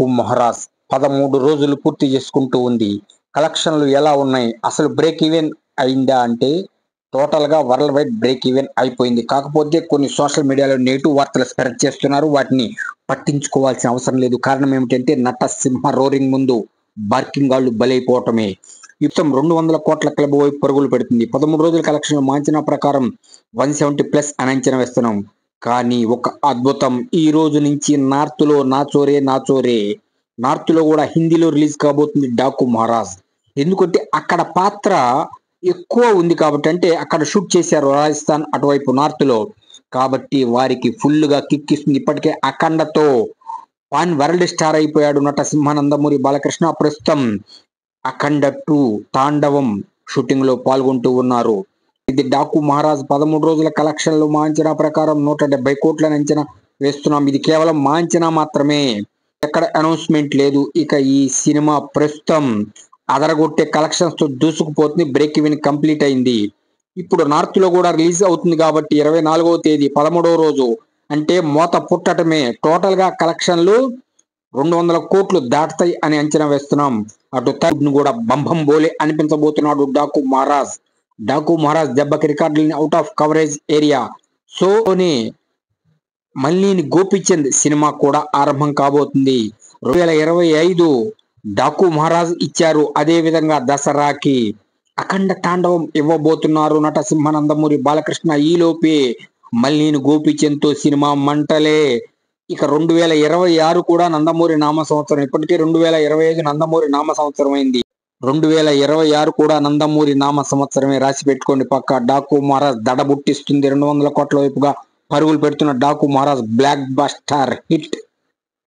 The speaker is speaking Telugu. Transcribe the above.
డాకు మహారాజ్ 13 రోజులు పూర్తి చేసుకుంటూ ఉంది. కలెక్షన్లు ఎలా ఉన్నాయి, అసలు బ్రేక్ ఈవెన్ అయిందా అంటే టోటల్ గా వరల్డ్ వైడ్ బ్రేక్ ఈవెన్ అయిపోయింది. కాకపోతే కొన్ని సోషల్ మీడియాలో నెగిటివ్ వార్తలు స్ప్రెడ్ చేస్తున్నారు. వాటిని పట్టించుకోవాల్సిన అవసరం లేదు. కారణం ఏమిటంటే నటసింహ రోరింగ్ ముందు బార్కింగ్ గాళ్లు బలైపోవటమే. యుద్ధం 200 కోట్ల క్లబ్ వైపు పరుగులు పెడుతుంది. 13 రోజుల కలెక్షన్లు అంచనా ప్రకారం 170+ అని అంచనా వేస్తున్నాం. కానీ ఒక అద్భుతం, ఈ రోజు నుంచి నార్త్ లో నార్త్ లో కూడా హిందీలో రిలీజ్ కాబోతుంది డాకు మహారాజ్. ఎందుకంటే అక్కడ పాత్ర ఎక్కువ ఉంది కాబట్టి, అంటే అక్కడ షూట్ చేశారు రాజస్థాన్ అటువైపు నార్త్ లో, కాబట్టి వారికి ఫుల్ గా కిక్ ఇస్తుంది. ఇప్పటికే అఖండతో పాన్ వరల్డ్ స్టార్ అయిపోయాడు నటసింహ నందమూరి బాలకృష్ణ. ప్రస్తుతం అఖండ 2 తాండవం షూటింగ్ లో పాల్గొంటూ ఉన్నారు. ఇది డాకు మహారాజ్ 13 రోజుల కలెక్షన్లు మా అంచనా ప్రకారం 170 కోట్లని అంచనా వేస్తున్నాం. ఇది కేవలం మా అంచనా మాత్రమే, ఎక్కడ అనౌన్స్మెంట్ లేదు. ఇక ఈ సినిమా ప్రస్తుతం అదరగొట్టే కలెక్షన్స్ తో దూసుకుపోతుంది. బ్రేక్ ఈవెన్ కంప్లీట్ అయింది. ఇప్పుడు నార్త్ లో కూడా రిలీజ్ అవుతుంది కాబట్టి 24వ తేదీ 13వ రోజు అంటే మోత పుట్టటమే. టోటల్ గా కలెక్షన్లు 200 కోట్లు దాటుతాయి అని అంచనా వేస్తున్నాం. అటు ను కూడా బంభం బోలే అనిపించబోతున్నాడు డాకు మహారాజ్ దెబ్బకి రికార్డులని అవుట్ ఆఫ్ కవరేజ్ ఏరియా. సోని మల్లిని గోపిచంద్ సినిమా కూడా ఆరంభం కాబోతుంది. 2025 డాకు మహారాజ్ ఇచ్చారు. అదే విధంగా దసరాకి అఖండ తాండవం ఇవ్వబోతున్నారు నటసింహ నందమూరి బాలకృష్ణ. ఈలోపే మల్లిని గోపిచంద్ తో సినిమా మంటలే. ఇక 2026 కూడా నందమూరి నామ సంవత్సరం. ఇప్పటికే 2025 నందమూరి నామ సంవత్సరం అయింది. 2026 కూడా నందమూరి నామ సంవత్సరమే. రాసి పెట్టుకోండి పక్క. డాకు మహారాజ్ దడబుట్టిస్తుంది. 200 కోట్ల వైపుగా పరుగులు పెడుతున్న Daaku Maharaj block buster hit.